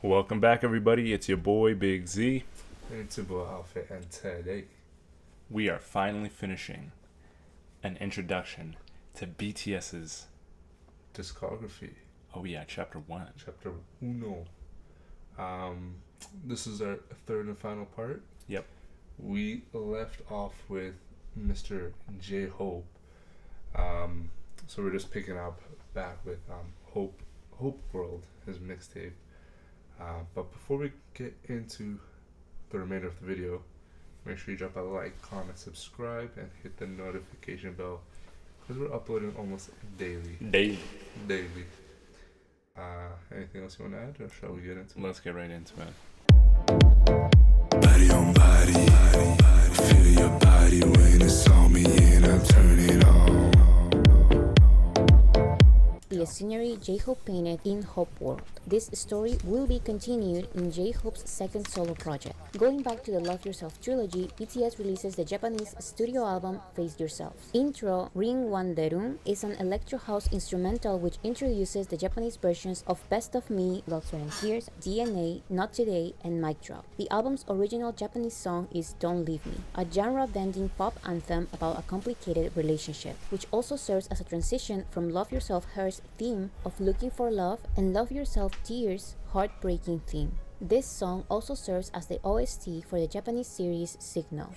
Welcome back, everybody. It's your boy, Big Z. And it's your boy, Alfey, and today We are finally finishing an introduction to BTS's, Discography, oh yeah, Chapter 1. Chapter Uno. This is our third and final part. Yep. We left off with Mr. J Hope. So we're just picking up back with Hope World, his mixtape. But before we get into the remainder of the video, make sure you drop a like, comment, subscribe, and hit the notification bell because we're uploading almost daily. Daily. Anything else you want to add, or shall we get into it? Let's get right into it. Body on body, feel your body when it's on me and I turn it on. The scenery J-Hope painted in Hope World. This story will be continued in J-Hope's second solo project. Going back to the Love Yourself trilogy, BTS releases the Japanese studio album Face Yourself. Intro Ring Wan Derun is an electro house instrumental which introduces the Japanese versions of Best of Me, Blood, Sweat and Tears, DNA, Not Today, and Mic Drop. The album's original Japanese song is Don't Leave Me, a genre-bending pop anthem about a complicated relationship, which also serves as a transition from Love Yourself Her's theme of looking for love and Love Yourself Tears' heartbreaking theme. This song also serves as the OST for the Japanese series Signal.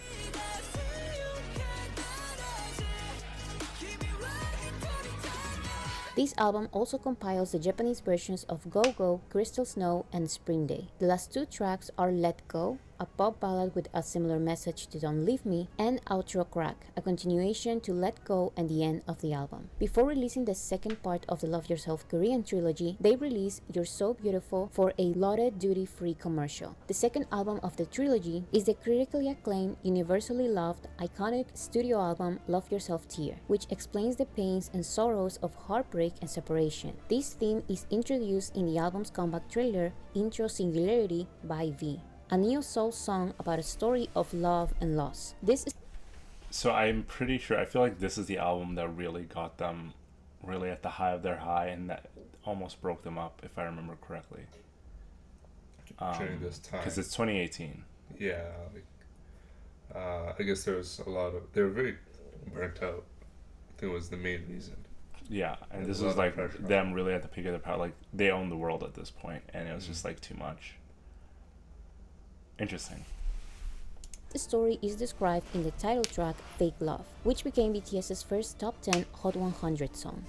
This album also compiles the Japanese versions of Go Go, Crystal Snow, and Spring Day. The last two tracks are Let Go, a pop ballad with a similar message to Don't Leave Me, and Outro Crack, a continuation to Let Go and the end of the album. Before releasing the second part of the Love Yourself Korean trilogy, they released You're So Beautiful for a lauded duty-free commercial. The second album of the trilogy is the critically acclaimed, universally loved, iconic studio album Love Yourself Tear, which explains the pains and sorrows of heartbreak and separation. This theme is introduced in the album's comeback trailer, Intro Singularity by V, a neo-soul song about a story of love and loss. So I'm pretty sure, I feel like this is the album that really got them really at the high of their high and that almost broke them up, if I remember correctly. During this time. Because it's 2018. Yeah, I guess there was a lot of... They were very burnt out. I think it was the main reason. Yeah, and There's this a was lot of like pressure. them really at the peak of their power. Like, they owned the world at this point, and it was just like too much. Interesting. The story is described in the title track Fake Love, which became BTS's first top 10 Hot 100 song.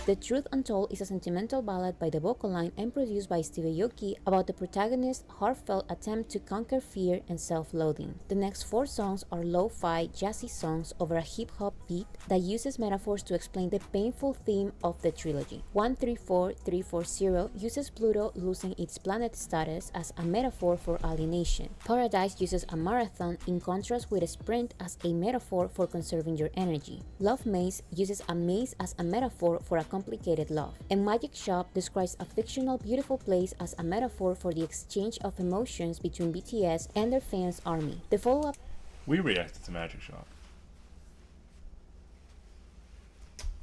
The Truth Untold is a sentimental ballad by the vocal line and produced by Steve Aoki about the protagonist's heartfelt attempt to conquer fear and self-loathing. The next four songs are lo-fi, jazzy songs over a hip-hop beat that uses metaphors to explain the painful theme of the trilogy. 134340 uses Pluto losing its planet status as a metaphor for alienation. Paradise uses a marathon in contrast with a sprint as a metaphor for conserving your energy. Love Maze uses a maze as a metaphor for a complicated love. And Magic Shop describes a fictional beautiful place as a metaphor for the exchange of emotions between BTS and their fans' army. The follow-up We reacted to Magic Shop.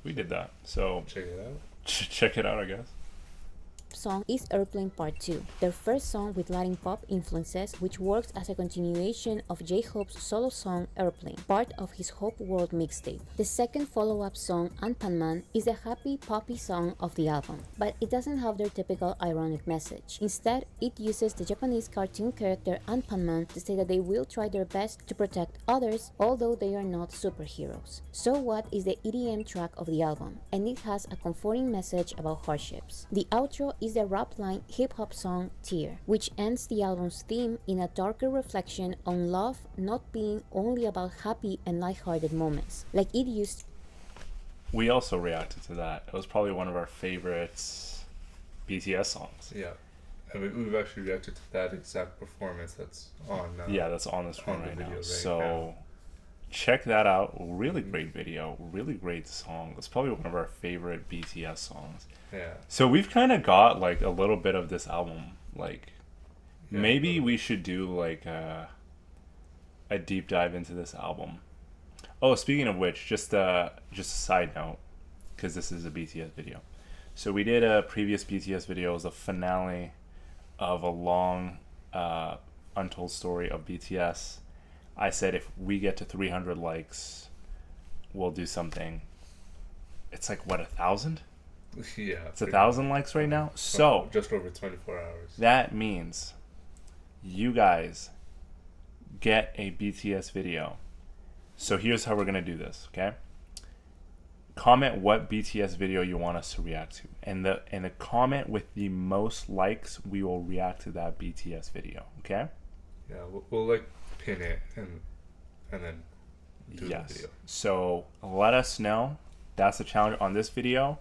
We did that. So Check it out. check it out, I guess. song is Airplane Part 2, their first song with Latin pop influences, which works as a continuation of J-Hope's solo song Airplane, part of his Hope World mixtape. The second follow-up song, Ant-Man, is a happy, poppy song of the album, but it doesn't have their typical ironic message. Instead, it uses the Japanese cartoon character Ant-Man to say that they will try their best to protect others, although they are not superheroes. So What is the EDM track of the album, and it has a comforting message about hardships. The outro is the rap line hip-hop song Tear, which ends the album's theme in a darker reflection on love not being only about happy and lighthearted moments, like it used. We also reacted to that. It was probably one of our favorite BTS songs. Yeah. I mean, we've actually reacted to that exact performance that's on... Yeah, that's on the screen on the right video now. right So now. check that out. Really great video. Really great song. It's probably one of our favorite BTS songs. Yeah. So we've kind of got like a little bit of this album. Like Yeah, maybe but- we should do like a deep dive into this album. Oh, speaking of which, just a side note. because this is a BTS video. So we did a previous BTS video. It was a finale of a long untold story of BTS. I said if we get to 300 likes, we'll do something. It's like, what, 1,000? Yeah. It's 1,000 likes right now. So just over 24 hours. that means you guys get a BTS video. So here's how we're gonna do this, okay? Comment what BTS video you want us to react to, and the comment with the most likes, we will react to that BTS video, okay? Yeah, we'll like pin it and then do the video. So let us know. That's the challenge on this video.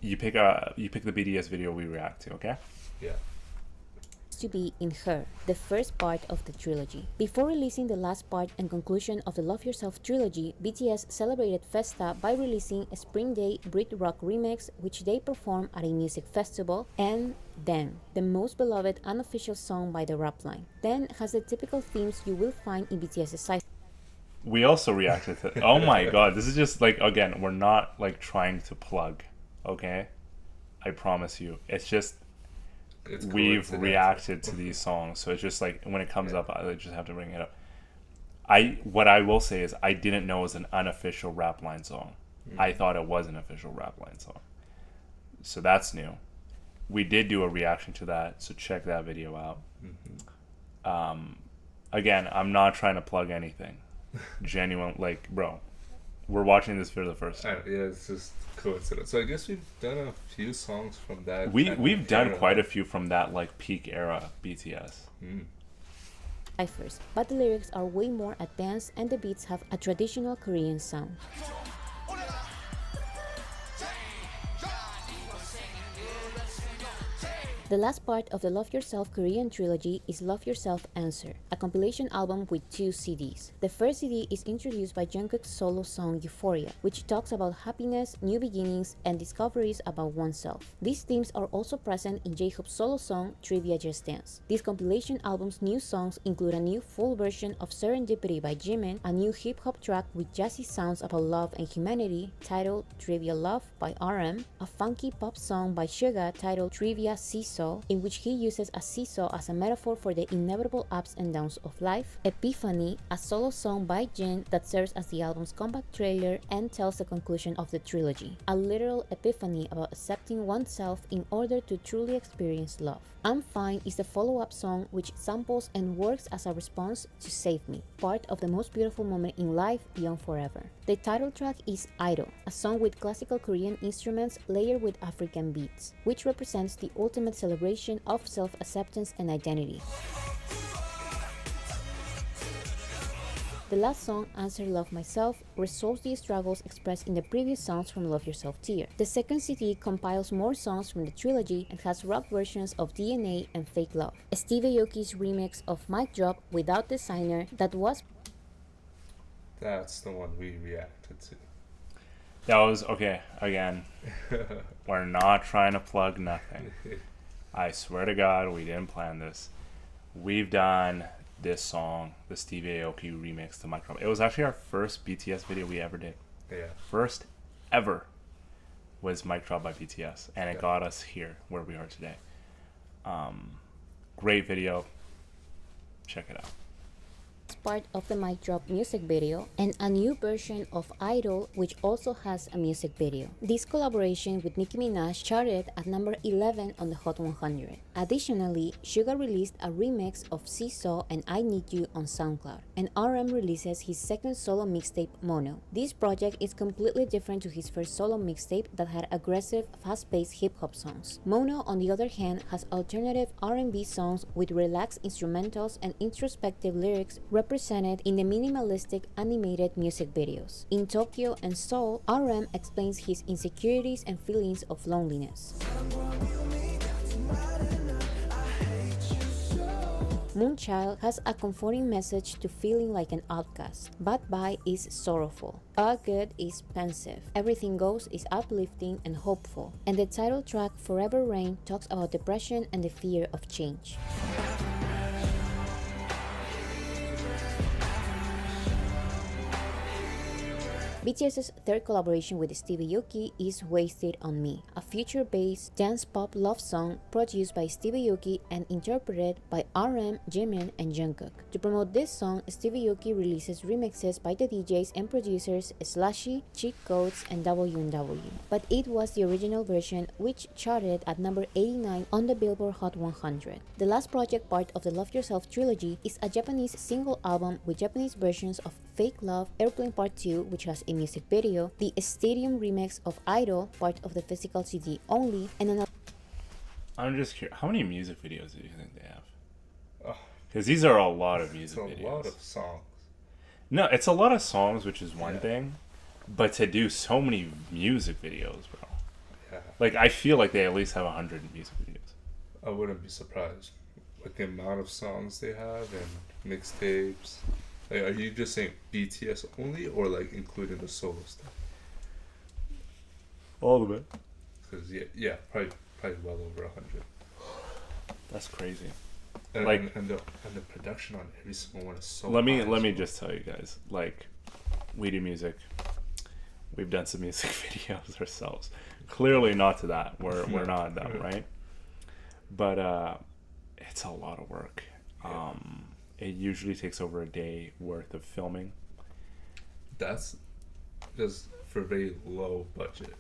You pick the BTS video we react to, okay? Yeah. To be in Her, the first part of the trilogy. Before releasing the last part and conclusion of the Love Yourself trilogy, BTS celebrated Festa by releasing a Spring Day Brit Rock remix, which they performed at a music festival, and Then, the most beloved unofficial song by the rap line. Then has the typical themes you will find in BTS's side. We also reacted to. Oh my god, this is just like, again, we're not like trying to plug, okay? I promise you, it's just. We've reacted to these songs, so it's just like when it comes up, I just have to bring it up. What I will say is I didn't know it was an unofficial rap line song. I thought it was an official rap line song, so that's new. We did do a reaction to that, so check that video out. Again, I'm not trying to plug anything. Genuine, like, bro, we're watching this for the first time. Yeah, it's just coincidence. So I guess we've done a few songs from that. We've done quite a few from that like peak era BTS. Ciphers, but the lyrics are way more advanced and the beats have a traditional Korean sound. The last part of the Love Yourself Korean trilogy is Love Yourself Answer, a compilation album with 2 CDs. The first CD is introduced by Jungkook's solo song Euphoria, which talks about happiness, new beginnings, and discoveries about oneself. These themes are also present in J-Hope's solo song Trivia Just Dance. This compilation album's new songs include a new full version of Serendipity by Jimin, a new hip-hop track with jazzy sounds about love and humanity titled Trivia Love by RM, a funky pop song by Suga titled Trivia Seesaw, in which he uses a seesaw as a metaphor for the inevitable ups and downs of life, Epiphany, a solo song by Jin that serves as the album's comeback trailer and tells the conclusion of the trilogy, a literal epiphany about accepting oneself in order to truly experience love. I'm Fine is the follow-up song which samples and works as a response to Save Me, part of the most beautiful moment in life beyond forever. The title track is Idol, a song with classical Korean instruments layered with African beats, which represents the ultimate celebration of self-acceptance and identity. The last song, Answer Love Myself, resolves the struggles expressed in the previous songs from Love Yourself tier. The second CD compiles more songs from the trilogy and has rock versions of DNA and Fake Love, Steve Aoki's remix of Mic Drop without Designer that was... That's the one we reacted to. That was, okay, again, we're not trying to plug nothing. I swear to God, we didn't plan this. We've done this song, the Steve Aoki remix to Mic Drop. It was actually our first BTS video we ever did. Yeah. First ever was Mic Drop by BTS, and it got us here where we are today. Great video. Check it out. Part of the Mic Drop music video, and a new version of Idol which also has a music video. This collaboration with Nicki Minaj charted at number 11 on the Hot 100. Additionally, Suga released a remix of Seesaw and I Need You on SoundCloud, and RM releases his second solo mixtape, Mono. This project is completely different to his first solo mixtape that had aggressive, fast-paced hip-hop songs. Mono, on the other hand, has alternative R&B songs with relaxed instrumentals and introspective lyrics represented in the minimalistic animated music videos. In Tokyo and Seoul, RM explains his insecurities and feelings of loneliness. Moonchild has a comforting message to feeling like an outcast. Bad Bye is sorrowful. All Good is pensive. Everything Goes is uplifting and hopeful. And the title track Forever Rain talks about depression and the fear of change. BTS's third collaboration with Stevie Aoki is Wasted on Me, a future-based dance-pop love song produced by Stevie Aoki and interpreted by RM, Jimin, and Jungkook. To promote this song, Stevie Aoki releases remixes by the DJs and producers Slushy, Cheat Codes, and W&W. But it was the original version which charted at number 89 on the Billboard Hot 100. The last project part of the Love Yourself trilogy is a Japanese single album with Japanese versions of Fake Love, Airplane Part 2, which has a music video, the Stadium remix of Idol, part of the physical CD only, and an... I'm just curious, how many music videos do you think they have? Oh, Because these are a lot of music it's a videos. lot of songs. No, it's a lot of songs, which is one Yeah. thing, but to do so many music videos, bro. Yeah, Like, I feel like they at least have 100 music videos. I wouldn't be surprised with the amount of songs they have and mixtapes. Like, are you just saying BTS only, or like including the solo stuff? All of it. Because probably well over 100. That's crazy. And, Like- and the production on every single one is so. Let me high let as me well. just tell you guys, like, we do music. We've done some music videos ourselves. Clearly not to that. We're not them, right? But it's a lot of work. Yeah. It usually takes over a day worth of filming. That's just for very low budget.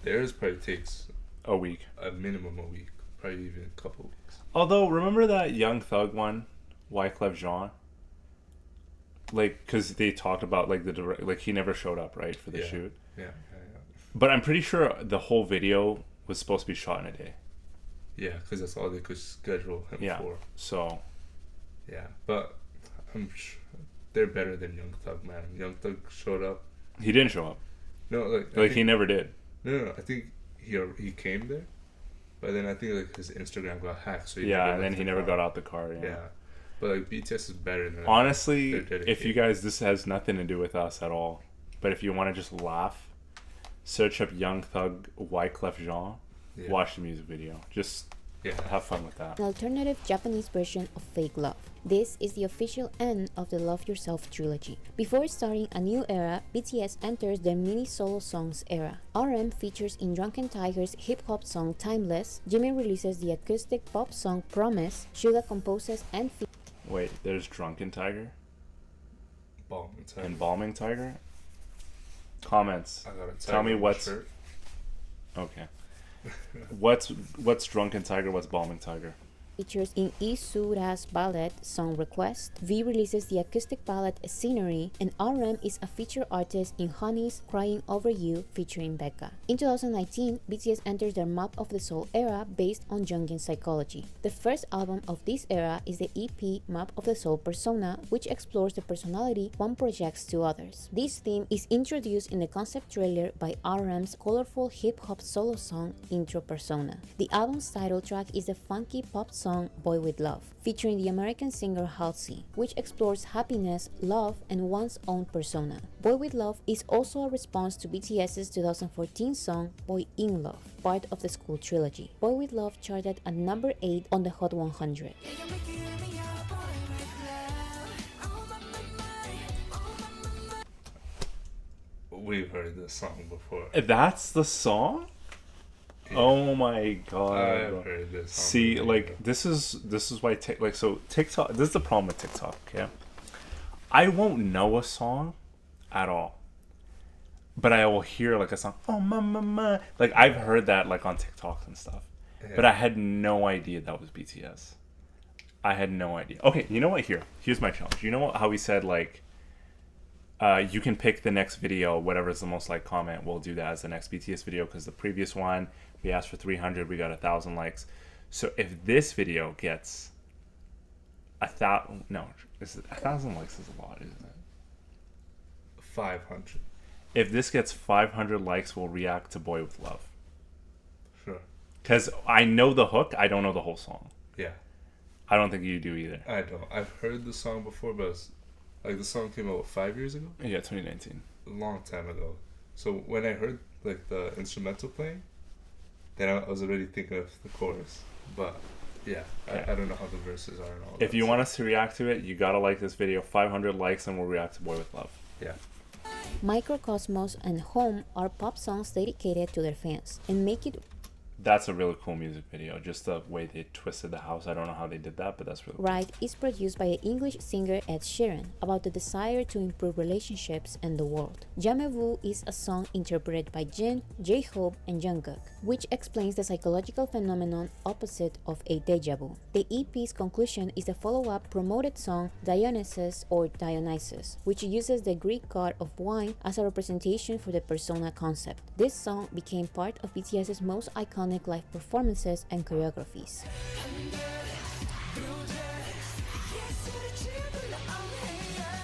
Theirs probably takes A week. a minimum a week, probably even a couple weeks. Although, remember that Young Thug one, Wyclef Jean? Like, because they talked about, like, like, he never showed up, right, for the Yeah. shoot. Yeah. But I'm pretty sure the whole video was supposed to be shot in a day. Yeah, because that's all they could schedule him Yeah. for. So, Yeah, but I'm sure they're better than Young Thug, man. Young Thug showed up. he didn't show up. No, like I Like, think, he never did. No. I think he came there, but then I think like his Instagram got hacked, so he Yeah, never and then left he the never car. got out the car. Yeah. Yeah, but like BTS is better than Honestly, They're if dedicated. you guys, this has nothing to do with us at all, but if you want to just laugh, search up Young Thug Wyclef Jean, Yeah. watch the music video. Just Yeah, have fun with that. an alternative Japanese version of Fake Love. This is the official end of the Love Yourself trilogy. Before starting a new era, BTS enters their mini solo songs era. RM features in Drunken Tiger's hip-hop song Timeless, Jimin releases the acoustic pop song Promise, Suga composes and Wait, there's Drunken Tiger? Balm time. Embalming Tiger? Comments. I got a Tell me tiger on my what's- shirt. Okay. What's Drunken Tiger? What's Balming Tiger? features in Isura's ballad song Request. V releases the acoustic ballad Scenery, and RM is a featured artist in Honey's Crying Over You featuring Becca. In 2019, BTS enters their Map of the Soul era based on Jungian psychology. The first album of this era is the EP Map of the Soul Persona, which explores the personality one projects to others. This theme is introduced in the concept trailer by RM's colorful hip-hop solo song Intro Persona. The album's title track is the funky pop song Boy With Love, featuring the American singer Halsey, which explores happiness, love, and one's own persona. Boy With Love is also a response to BTS's 2014 song Boy In Love, part of the School trilogy. Boy With Love charted at number 8 on the Hot 100. We've heard this song before. That's the song? Yeah. Oh my god. I've bro. heard this song. See, before. like this is why so TikTok. This is the problem with TikTok. Okay, I won't know a song at all, but I will hear like a song. Oh my. Like I've heard that like on TikTok and stuff, but I had no idea that was BTS. I had no idea. Okay, you know what? Here's my challenge. You know what? How he said like. You can pick the next video, whatever's the most liked comment. We'll do that as the next BTS video because the previous one we asked for 300, we got 1,000 likes. So if this video gets 1,000, no, 1,000 likes is a lot, isn't it? 500. If this gets 500 likes, we'll react to Boy With Love. Sure. Because I know the hook, I don't know the whole song. Yeah. I don't think you do either. I don't. I've heard the song before, but it's, like the song came out what, 5 years ago? Yeah, 2019. A long time ago. So when I heard like the instrumental playing, then I was already thinking of the chorus. But yeah, Yeah. I don't know how the verses are and all If that you stuff. want us to react to it, you gotta like this video. 500 likes and we'll react to Boy With Love. Yeah. Microcosmos and Home are pop songs dedicated to their fans, and Make It That's a really cool music video. Just the way they twisted the house. I don't know how they did that, but that's really cool. Right is produced by the English singer Ed Sheeran about the desire to improve relationships and the world. Jamais is a song interpreted by Jin, J-Hope, and Jungkook, which explains the psychological phenomenon opposite of a deja vu. The EP's conclusion is the follow-up promoted song Dionysus or Dionysus, which uses the Greek god of wine as a representation for the persona concept. This song became part of BTS's most iconic live performances and choreographies.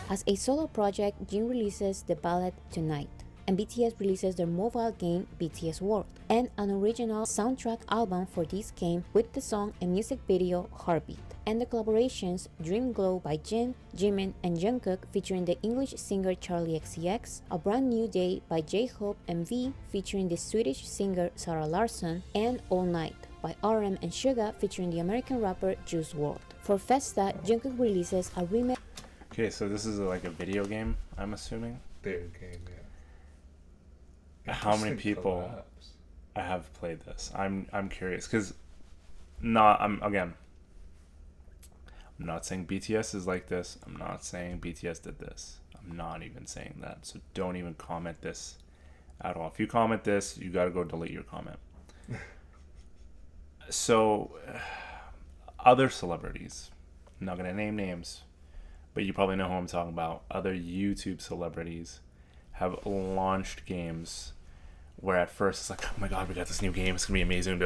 As a solo project, Jin releases the ballad Tonight, and BTS releases their mobile game BTS World, and an original soundtrack album for this game with the song and music video Heartbeat, and the collaborations Dream Glow by Jin, Jimin, and Jungkook featuring the English singer Charlie XCX, A Brand New Day by J-Hope and V featuring the Swedish singer Sarah Larsson, and All Night by RM and Suga featuring the American rapper Juice WRLD. For Festa, Jungkook releases a remix. Okay, so this is like a video game, I'm assuming. Their game, yeah. How many Interesting people collabs. have played this? I'm curious because I'm not saying BTS is like this. I'm not saying BTS did this. I'm not even saying that. So don't even comment this at all. If you comment this, you gotta go delete your comment. So other celebrities, I'm not gonna name names, but you probably know who I'm talking about. Other YouTube celebrities have launched games where at first it's like, oh my god, we got this new game, it's gonna be amazing,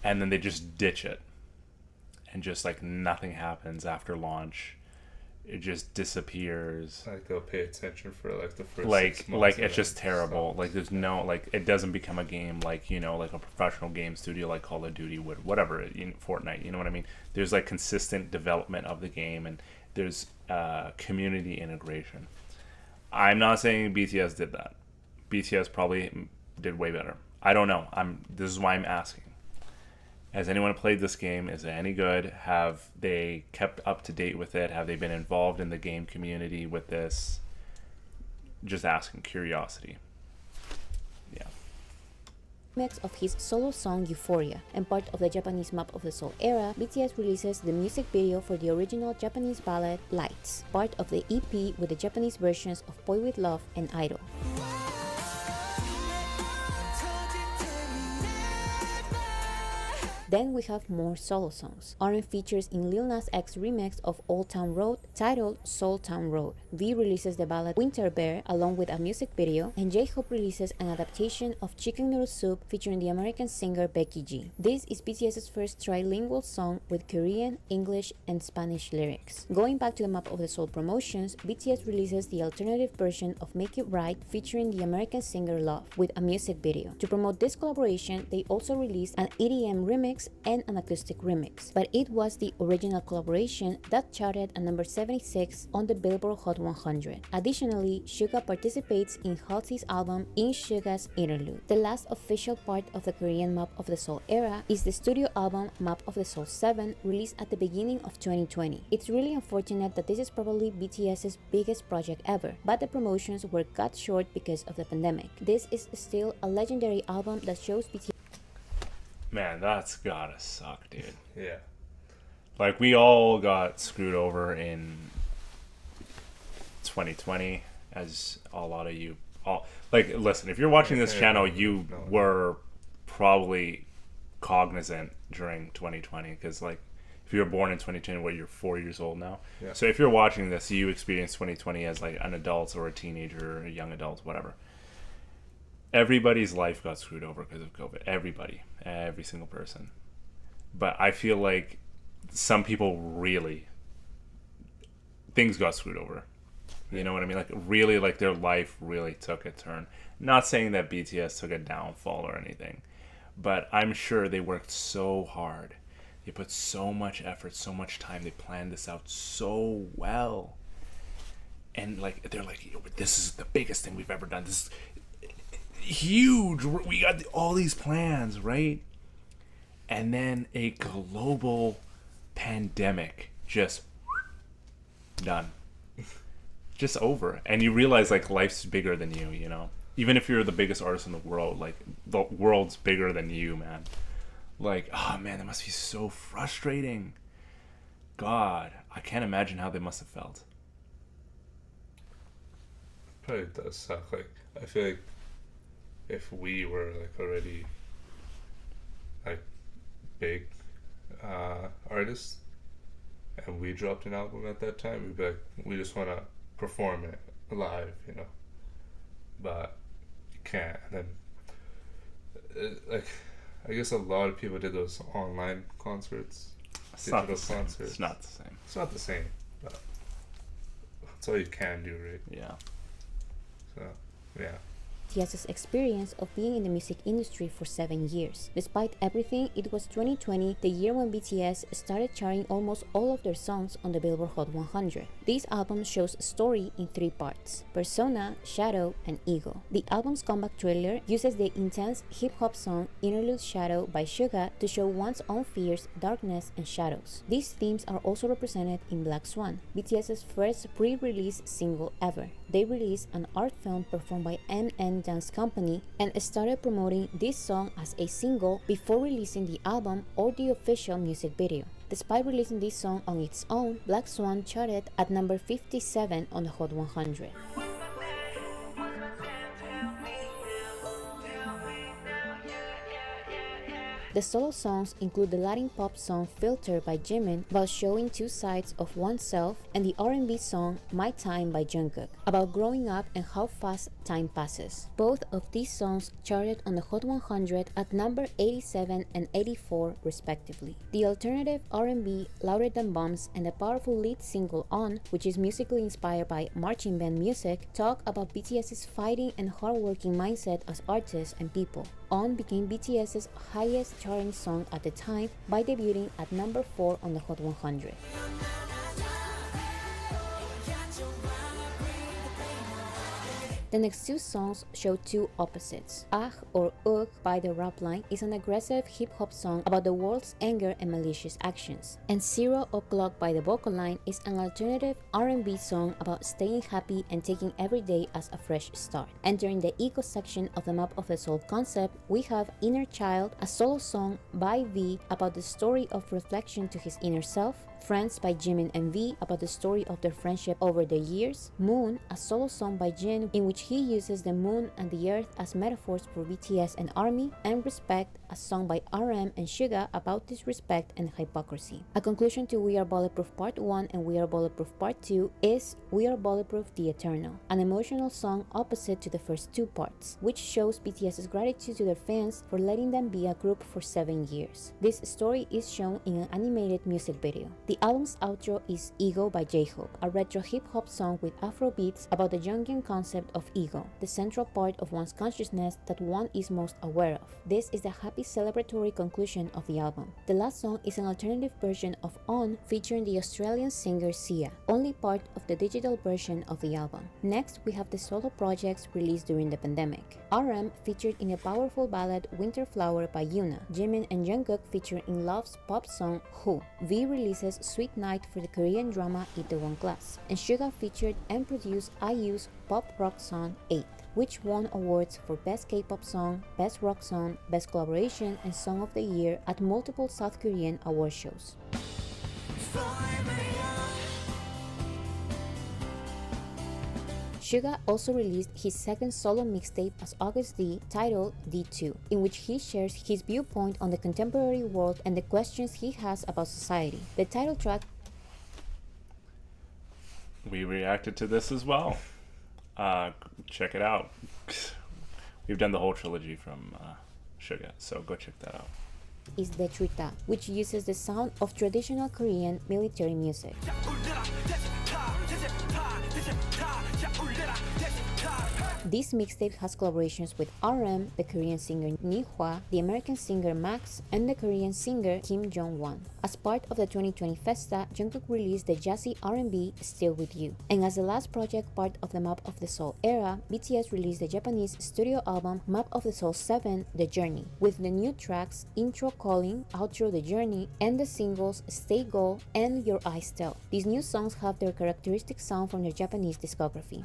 and then they just ditch it, and just like nothing happens after launch. It just disappears. Like they'll pay attention for like the first like 6 months like and it's just then terrible. stop. Like there's no, like it doesn't become a game like, you know, like a professional game studio like Call of Duty would, whatever, Fortnite, you know what I mean? There's like consistent development of the game, and there's community integration. I'm not saying BTS did that. BTS probably did way better. I don't know. This is why I'm asking. Has anyone played this game? Is it any good? Have they kept up to date with it? Have they been involved in the game community with this? Just asking, curiosity. Yeah. Remix of his solo song Euphoria, and part of the Japanese Map of the Soul era, BTS releases the music video for the original Japanese ballad Lights, part of the EP with the Japanese versions of Boy With Love and Idol. Then we have more solo songs. RM features in Lil Nas X remix of Old Town Road titled Soul Town Road. V releases the ballad Winter Bear along with a music video, and J-Hope releases an adaptation of Chicken Noodle Soup featuring the American singer Becky G. This is BTS's first trilingual song with Korean, English, and Spanish lyrics. Going back to the Map of the Soul promotions, BTS releases the alternative version of Make It Right featuring the American singer Love with a music video. To promote this collaboration, they also released an EDM remix and an acoustic remix, but it was the original collaboration that charted at number 76 on the Billboard Hot 100. Additionally, Suga participates in Halsey's album In Suga's Interlude. The last official part of the Korean Map of the Soul era is the studio album Map of the Soul 7, released at the beginning of 2020. It's really unfortunate that this is probably BTS's biggest project ever, but the promotions were cut short because of the pandemic. This is still a legendary album that shows BTS. Man, that's gotta suck, dude. Yeah. Like, we all got screwed over in 2020, as a lot of you all, like, listen, if you're watching this channel, you were probably cognizant during 2020, because, like, if you were born in 2010, you're 4 years old now. Yeah. So if you're watching this, you experienced 2020 as like an adult or a teenager or a young adult, whatever. Everybody's life got screwed over because of COVID. Every single person. But I feel like some people really, things got screwed over. You know what I mean? Like, really, like, their life really took a turn. Not saying that BTS took a downfall or anything, but I'm sure they worked so hard. They put so much effort, so much time. They planned this out so well. And, like, they're like, this is the biggest thing we've ever done. This is huge. We got all these plans, right? And then a global pandemic just done. just over. And you realize like life's bigger than you, you know? Even if you're the biggest artist in the world, like the world's bigger than you, man. Like, oh man, that must be so frustrating. God, I can't imagine how they must have felt. Probably does suck. Like, I feel like if we were like already like big artists and we dropped an album at that time, we'd be like, we just want to perform it live, you know. But you can't. And then, like, I guess a lot of people did those online concerts, It's not digital the same. concerts. It's not the same. It's not the same, but that's all you can do, right? Yeah. So, yeah. BTS's experience of being in the music industry for 7 years. Despite everything, it was 2020, the year when BTS started charting almost all of their songs on the Billboard Hot 100. This album shows a story in 3 parts: Persona, Shadow, and Ego. The album's comeback trailer uses the intense hip-hop song Interlude Shadow by Suga to show one's own fears, darkness, and shadows. These themes are also represented in Black Swan, BTS's first pre-release single ever. They released an art film performed by NN Dance Company and started promoting this song as a single before releasing the album or the official music video. Despite releasing this song on its own, Black Swan charted at number 57 on the Hot 100. The solo songs include the Latin pop song Filter by Jimin about showing 2 sides of oneself, and the R&B song My Time by Jungkook about growing up and how fast time passes. Both of these songs charted on the Hot 100 at number 87 and 84 respectively. The alternative R&B Louder Than Bombs and the powerful lead single On, which is musically inspired by marching band music, talk about BTS's fighting and hardworking mindset as artists and people. On became BTS's highest charting song at the time by debuting at number 4 on the Hot 100. The next 2 songs show 2 opposites. Ah or Ugh by the Rap Line is an aggressive hip-hop song about the world's anger and malicious actions. And 0 O'Clock by the Vocal Line is an alternative R&B song about staying happy and taking every day as a fresh start. Entering the Ego section of the Map of the Soul concept, we have Inner Child, a solo song by V about the story of reflection to his inner self, Friends by Jimin and V about the story of their friendship over the years, Moon, a solo song by Jin in which he uses the moon and the earth as metaphors for BTS and ARMY, and Respect, a song by RM and Suga about disrespect and hypocrisy. A conclusion to We Are Bulletproof Part 1 and We Are Bulletproof Part 2 is We Are Bulletproof The Eternal, an emotional song opposite to the first 2 parts, which shows BTS's gratitude to their fans for letting them be a group for 7 years. This story is shown in an animated music video. The album's outro is Ego by J-Hope, a retro hip-hop song with Afro beats about the Jungian concept of ego, the central part of one's consciousness that one is most aware of. This is the happy celebratory conclusion of the album. The last song is an alternative version of On featuring the Australian singer Sia, only part of the digital version of the album. Next, we have the solo projects released during the pandemic. RM featured in a powerful ballad Winter Flower by Yuna. Jimin and Jungkook feature in Love's pop song Who. V releases Sweet Night for the Korean drama Itaewon Class. And Suga featured and produced IU's pop rock song 8, which won awards for Best K-pop Song, Best Rock Song, Best Collaboration, and Song of the Year at multiple South Korean award shows. Suga also released his second solo mixtape as August D, titled D2, in which he shares his viewpoint on the contemporary world and the questions he has about society. The title track... We reacted to this as well. Check it out. We've done the whole trilogy from Suga, so go check that out. Is the Trita, which uses the sound of traditional Korean military music. This mixtape has collaborations with RM, the Korean singer Nihwa, the American singer Max, and the Korean singer Kim Jong-won. As part of the 2020 Festa, Jungkook released the jazzy R&B Still With You. And as the last project part of the Map of the Soul era, BTS released the Japanese studio album Map of the Soul 7, The Journey, with the new tracks Intro Calling, Outro The Journey, and the singles Stay Gold and Your Eyes Tell. These new songs have their characteristic sound from their Japanese discography.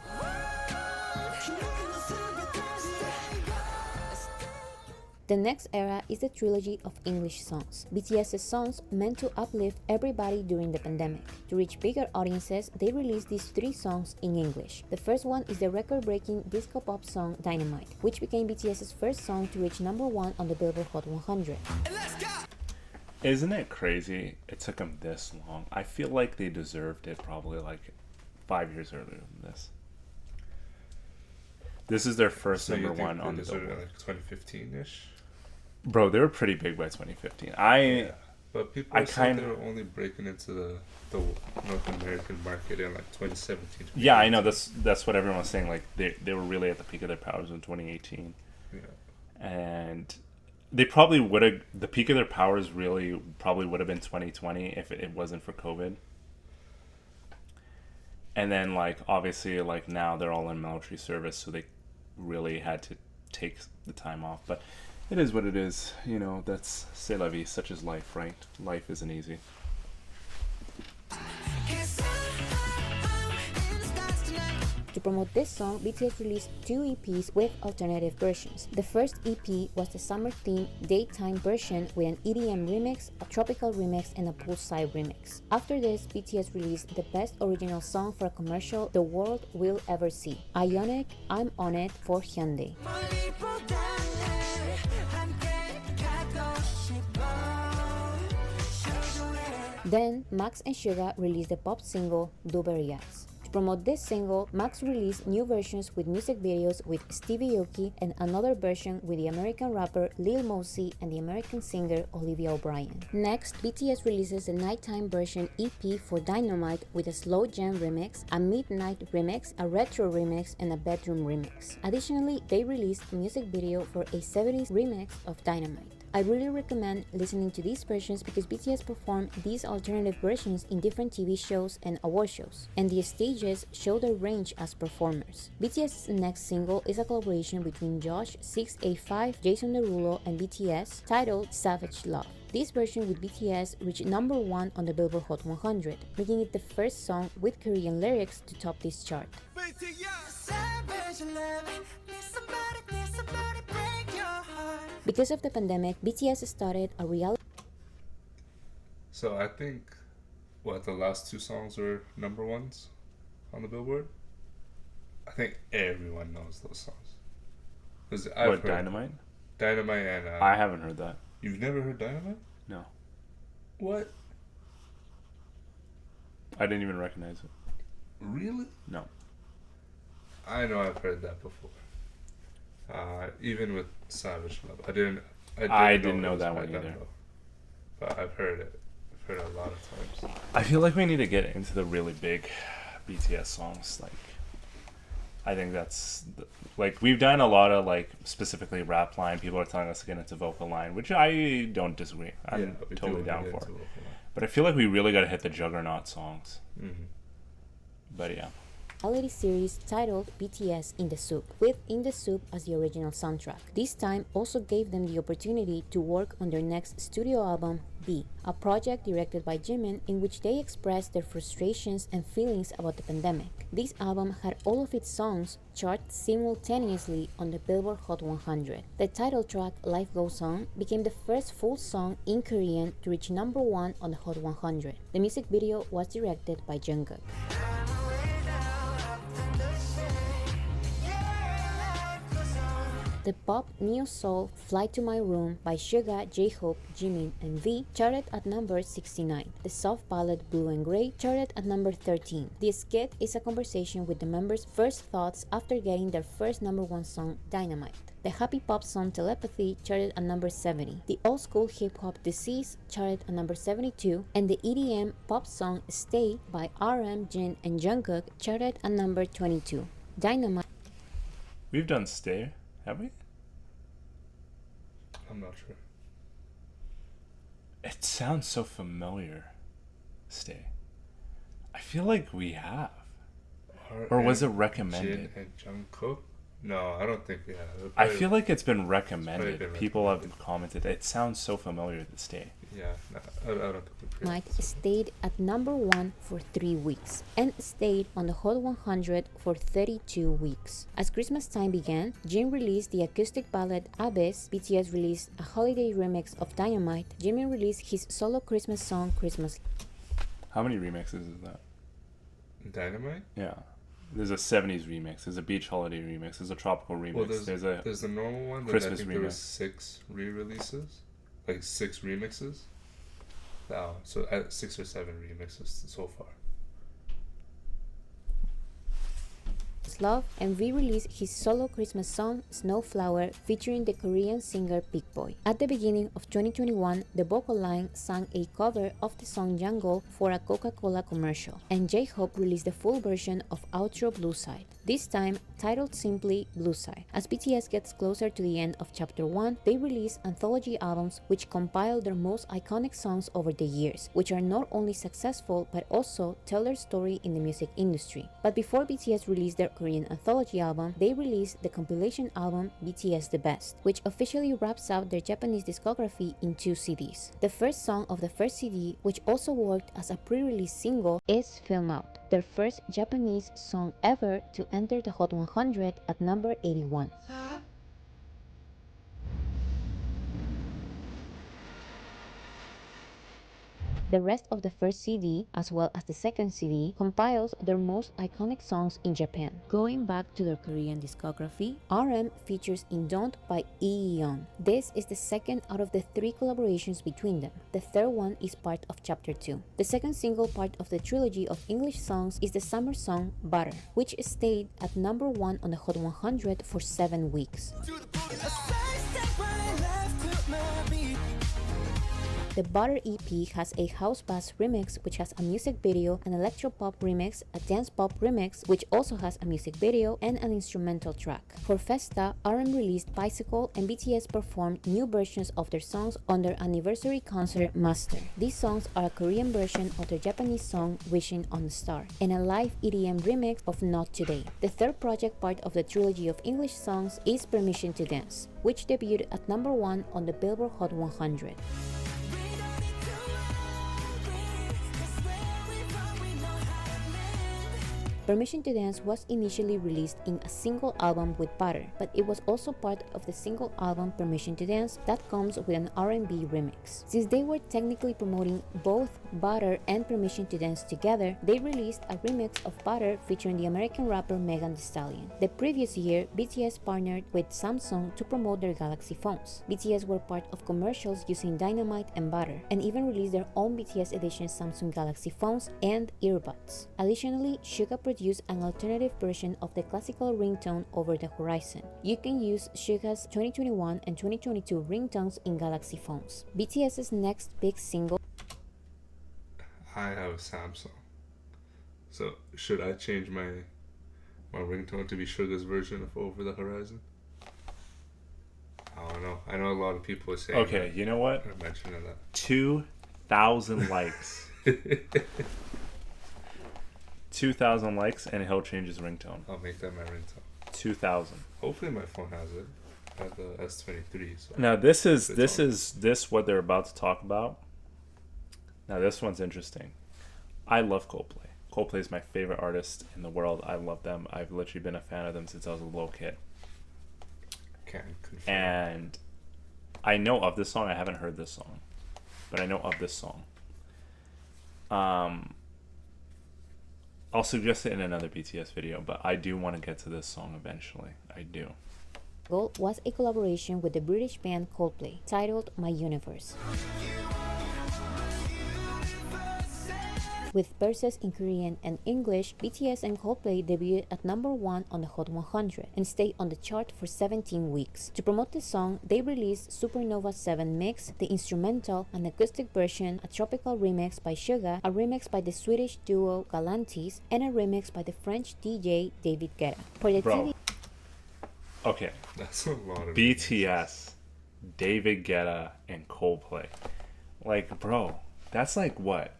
The next era is the trilogy of English songs. BTS's songs meant to uplift everybody during the pandemic. To reach bigger audiences, they released these 3 songs in English. The first one is the record-breaking disco pop song Dynamite, which became BTS's first song to reach number 1 on the Billboard Hot 100. Isn't it crazy it took them this long? I feel like they deserved it probably like 5 years earlier than this. This is their first number 1 on the Billboard. Like 2015-ish? Bro, they were pretty big by 2015. But people said they were only breaking into the North American market in like 2017. Yeah, I know. That's what everyone was saying. Like they were really at the peak of their powers in 2018. Yeah. And they probably would have, the peak of their powers really probably would have been 2020 if it wasn't for COVID. And then like obviously like now they're all in military service, so they really had to take the time off. But it is what it is, you know, that's c'est la vie, such is life, right? Life isn't easy. To promote this song, BTS released 2 EPs with alternative versions. The first EP was the summer theme daytime version with an EDM remix, a tropical remix, and a poolside remix. After this, BTS released the best original song for a commercial the world will ever see, Ionic, I'm On It for Hyundai. Then, Max and Suga released the pop single Duberias. To promote this single, Max released new versions with music videos with Stevie Aoki and another version with the American rapper Lil Mosey and the American singer Olivia O'Brien. Next, BTS releases a nighttime version EP for Dynamite with a slow jam remix, a midnight remix, a retro remix, and a bedroom remix. Additionally, they released a music video for a 70s remix of Dynamite. I really recommend listening to these versions because BTS performed these alternative versions in different TV shows and award shows, and the stages show their range as performers. BTS's next single is a collaboration between Josh 685, Jason Derulo, and BTS titled Savage Love. This version with BTS reached number 1 on the Billboard Hot 100, making it the first song with Korean lyrics to top this chart. Because of the pandemic, BTS started a reality. So I think, the last 2 songs were number 1s on the Billboard? I think everyone knows those songs. What, Dynamite? Dynamite and... I haven't heard that. You've never heard Dynamite? No. What? I didn't even recognize it. Really? No. I know I've heard that before. Even with Savage Love. I didn't know that one either. But I've heard it. I've heard it a lot of times. I feel like we need to get into the really big BTS songs. Like, I think that's we've done a lot of specifically rap line. People are telling us to get into vocal line, which I don't disagree. I'm totally down for. But I feel like we really got to hit the juggernaut songs. Mm-hmm. But yeah. Reality series titled BTS In the Soup, with In the Soup as the original soundtrack. This time also gave them the opportunity to work on their next studio album, B, a project directed by Jimin in which they expressed their frustrations and feelings about the pandemic. This album had all of its songs chart simultaneously on the Billboard Hot 100. The title track, Life Goes On, became the first full song in Korean to reach number 1 on the Hot 100. The music video was directed by Jungkook. The pop neo-soul Fly to My Room by Suga, J-Hope, Jimin, and V charted at number 69. The soft ballad Blue and Grey charted at number 13. The skit is a conversation with the members' first thoughts after getting their first number 1 song, Dynamite. The happy pop song Telepathy charted at number 70. The old-school hip-hop Disease charted at number 72. And the EDM pop song Stay by RM, Jin, and Jungkook charted at number 22. Dynamite We've done Stay, have we? I'm not sure. It sounds so familiar. Stay. I feel like we have. Or was it recommended? Jin and Jungkook? No, I don't think we have. I feel like it's been recommended. been People have commented. It sounds so familiar to Stay. Yeah, no, I don't think we Dynamite stayed at number 1 for 3 weeks and stayed on the Hot 100 for 32 weeks. As Christmas time began, Jin released the acoustic ballad Abyss, BTS released a holiday remix of Dynamite, Jimin released his solo Christmas song Christmas. How many remixes is that? Dynamite? Yeah. There's a 70s remix. There's a beach holiday remix. There's a tropical remix. Well, there's the normal one. Then Christmas I think there was remix. 6 re-releases, like 6 remixes. Oh, so 6 or 7 remixes so far. Love and re-released his solo Christmas song Snowflower featuring the Korean singer Big Boy. At the beginning of 2021, the vocal line sang a cover of the song Jungle for a Coca-Cola commercial, and J-Hope released the full version of Outro Blue Side, this time titled simply Blue Side. As BTS gets closer to the end of Chapter 1, they release anthology albums which compile their most iconic songs over the years, which are not only successful but also tell their story in the music industry. But before BTS released their Korean anthology album, they released the compilation album BTS The Best, which officially wraps up their Japanese discography in 2 CDs. The first song of the first CD, which also worked as a pre-release single, is Film Out, their first Japanese song ever to enter the Hot 100 at number 81. The rest of the first CD, as well as the second CD, compiles their most iconic songs in Japan. Going back to their Korean discography, RM features in Don't by Lee Young. This is the second out of the 3 collaborations between them. The third one is part of Chapter 2. The second single part of the trilogy of English songs is the summer song Butter, which stayed at number 1 on the Hot 100 for 7 weeks. The Butter EP has a house bass remix which has a music video, an electropop remix, a dance pop remix which also has a music video, and an instrumental track. For Festa, RM released Bicycle and BTS performed new versions of their songs on their anniversary concert Master. These songs are a Korean version of their Japanese song Wishing on a Star and a live EDM remix of Not Today. The third project part of the trilogy of English songs is Permission to Dance, which debuted at number 1 on the Billboard Hot 100. Permission to Dance was initially released in a single album with Butter, but it was also part of the single album Permission to Dance that comes with an R&B remix. Since they were technically promoting both Butter and Permission to Dance together, they released a remix of Butter featuring the American rapper Megan Thee Stallion. The previous year, BTS partnered with Samsung to promote their Galaxy phones. BTS were part of commercials using Dynamite and Butter, and even released their own BTS edition Samsung Galaxy phones and earbuds. Additionally, Suga produced an alternative version of the classical ringtone Over the Horizon. You can use Suga's 2021 and 2022 ringtones in Galaxy phones. BTS's next big single. I have a Samsung. So should I change my ringtone to be Suga's version of Over the Horizon? I don't know. I know a lot of people are saying Okay, that. you know what? I'm mentioning that. 2,000 likes. 2,000 likes and he'll change his ringtone. I'll make that my ringtone. 2,000. Hopefully my phone has it. I have the S23. So Now this what they're about to talk about. Now this one's interesting. I love Coldplay. Coldplay is my favorite artist in the world. I love them. I've literally been a fan of them since I was a little kid. Can confirm. And I know of this song. I haven't heard this song, but I know of this song. I'll suggest it in another BTS video, but I do want to get to this song eventually. I do. Was a collaboration with the British band Coldplay, titled My Universe. With verses in Korean and English, BTS and Coldplay debuted at number 1 on the Hot 100 and stayed on the chart for 17 weeks. To promote the song, they released Supernova 7 Mix, the instrumental, an acoustic version, a tropical remix by Suga, a remix by the Swedish duo Galantis, and a remix by the French DJ David Guetta. For the TV Okay, That's a lot of BTS, David Guetta, and Coldplay. Like, bro, that's like what?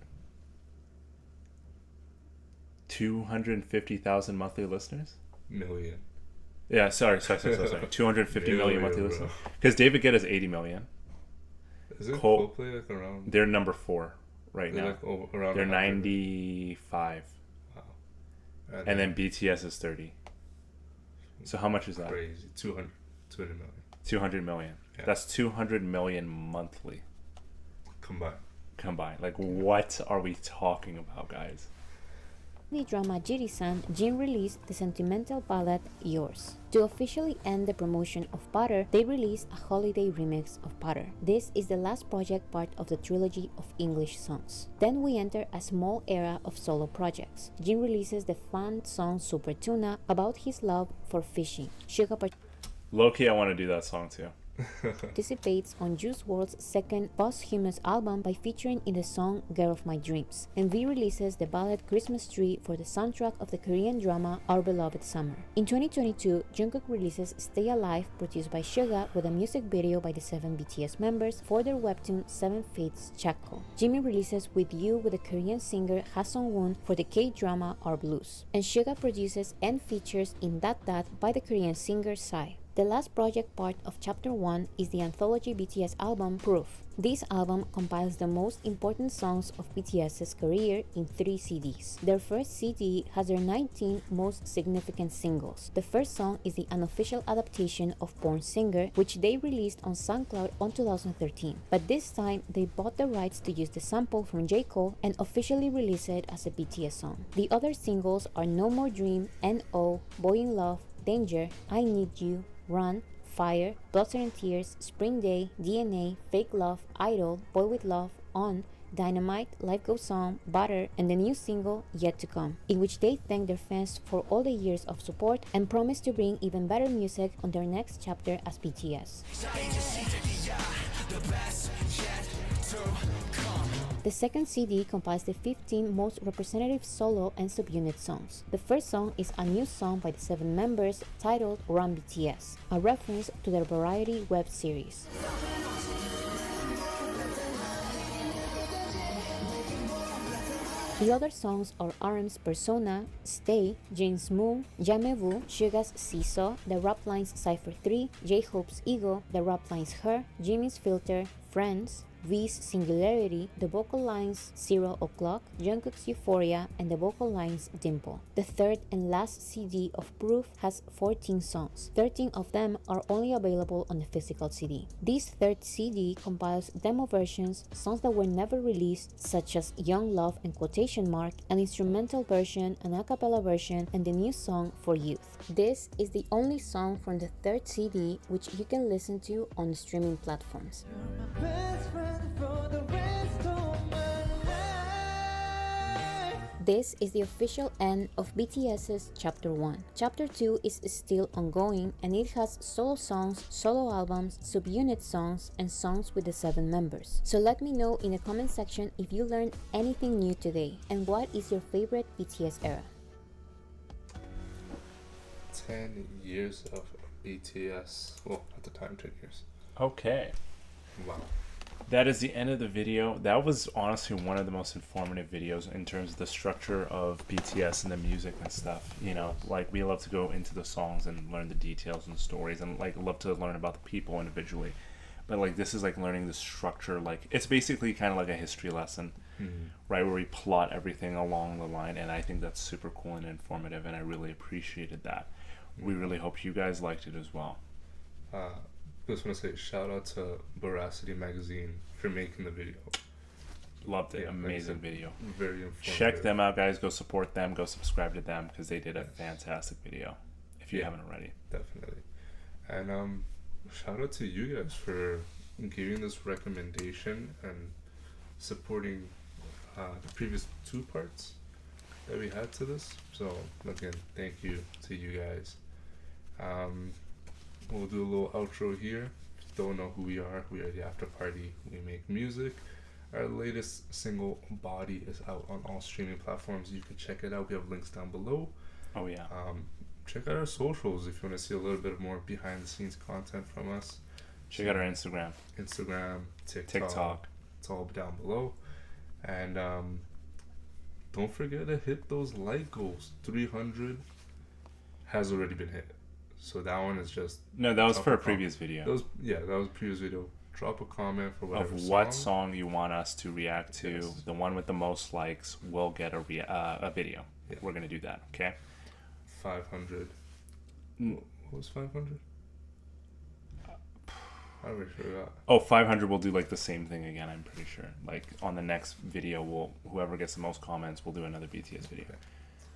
250,000 monthly listeners? million. Yeah, sorry. 250 million monthly Bro. listeners. Because David Guetta's 80 million. Isn't Col- Coldplay like around? They're number 4 right They're now. like around. They're 100. 95. Wow. And then BTS is 30. So how much is that? Crazy. 200 million 200 million. Yeah. That's 200 million monthly combined. Like, what are we talking about, guys? The drama Jiri-san, Jin released the sentimental ballad Yours. To officially end the promotion of Butter, they released a holiday remix of Butter. This is the last project part of the trilogy of English songs. Then we enter a small era of solo projects. Jin releases the fan song Super Tuna about his love for fishing. Suga Low-key, I want to do that song too. participates on Juice WRLD's second posthumous album by featuring in the song Girl of My Dreams, and V releases the ballad Christmas Tree for the soundtrack of the Korean drama Our Beloved Summer. In 2022, Jungkook releases Stay Alive, produced by Suga, with a music video by the 7 BTS members for their webtoon 7 Fates Chakko. Jimin releases With You with the Korean singer Ha Sung-woon for the K-drama Our Blues, and Suga produces and features in That by the Korean singer Psy. The last project part of Chapter 1 is the Anthology BTS album Proof. This album compiles the most important songs of BTS's career in 3 CDs. Their first CD has their 19 most significant singles. The first song is the unofficial adaptation of Born Singer, which they released on SoundCloud in 2013. But this time, they bought the rights to use the sample from J. Cole and officially release it as a BTS song. The other singles are No More Dream, N.O., Boy in Love, Danger, I Need You, Run, Fire, Blood, Sweat and Tears, Spring Day, DNA, Fake Love, Idol, Boy with Love, On, Dynamite, Life Goes On, Butter, and the new single Yet to Come, in which they thank their fans for all the years of support and promise to bring even better music on their next chapter as BTS. The second CD compiles the 15 most representative solo and subunit songs. The first song is a new song by the 7 members titled Run BTS, a reference to their Variety web series. The other songs are RM's Persona, Stay, Jin's Moon, Jamais-vous, Suga's Seesaw, the rap lines Cypher 3, J-Hope's Ego, the rap lines Her, Jimin's Filter, Friends, V's Singularity, the vocal lines 0 O'Clock, Jungkook's Euphoria, and the vocal lines Dimple. The third and last CD of Proof has 14 songs. 13 of them are only available on the physical CD. This third CD compiles demo versions, songs that were never released, such as Young Love and Quotation Mark, an instrumental version, an a cappella version, and the new song For Youth. This is the only song from the third CD which you can listen to on streaming platforms. This is the official end of BTS's Chapter 1. Chapter 2 is still ongoing and it has solo songs, solo albums, subunit songs, and songs with the 7 members. So let me know in the comment section if you learned anything new today and what is your favorite BTS era. 10 years of BTS. Well, at the time, 10 years. Okay. Wow. That is the end of the video. That was honestly one of the most informative videos in terms of the structure of BTS and the music and stuff. You know, like, we love to go into the songs and learn the details and stories, and like love to learn about the people individually. But like, this is like learning the structure. Like, it's basically kind of like a history lesson, right, where we plot everything along the line. And I think that's super cool and informative, and I really appreciated that. We really hope you guys liked it as well. Just want to say shout out to Veracity Magazine for making the video. Loved it. Amazing video. Very informative. Check them out, guys. Go support them. Go subscribe to them because they did a fantastic video if you haven't already. Definitely. And shout out to you guys for giving this recommendation and supporting the previous 2 parts that we had to this. So again, thank you to you guys. We'll do a little outro here. If you don't know who we are the AfterParty. We make music. Our latest single, Body, is out on all streaming platforms. You can check it out. We have links down below. Oh yeah. check out our socials if you want to see a little bit more behind the scenes content from us. Check out our Instagram, TikTok. It's all down below. And don't forget to hit those like goals. 300 has already been hit. So that one is just... No, that was for a previous video. That was a previous video. Drop a comment for whatever of what song you want us to react to. Yes. The one with the most likes will get a video. Yeah. We're going to do that, okay? 500. What was 500? I already forgot. Oh, 500 we'll do like the same thing again, I'm pretty sure. Like on the next video, whoever gets the most comments, we'll do another BTS video. Okay.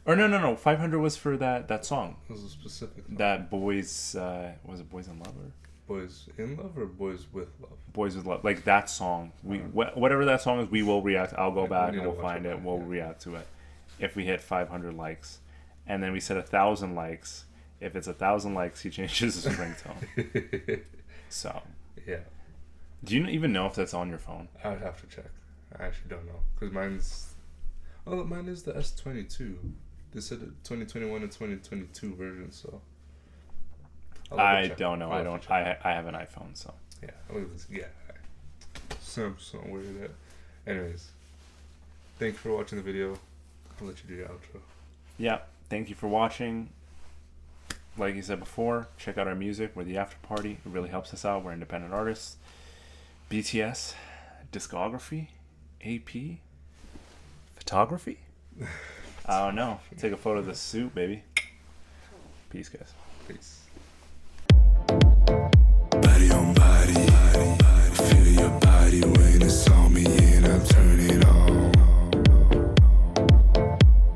Or no. 500 was for that song. It was a specific song. That Boys, was it Boys in Love or? Boys in Love or Boys with Love? Boys with Love. Like that song. Whatever that song is, we will react. I'll go back and we'll find it. We'll react to it. If we hit 500 likes. And then we said 1,000 likes. If it's 1,000 likes, he changes his ringtone. So. Yeah. Do you even know if that's on your phone? I would have to check. I actually don't know. Because mine is the S22. They said 2021 and 2022 version, so. I don't know. I have an iPhone, so. Yeah. Look at this. Yeah. Samsung, where is that? Anyways. Thanks for watching the video. I'll let you do your outro. Yeah. Thank you for watching. Like you said before, check out our music. We're the AfterParty. It really helps us out. We're independent artists. BTS, Discography, AP, Photography. I don't know. Take a photo of the suit, baby. Peace, guys. Peace.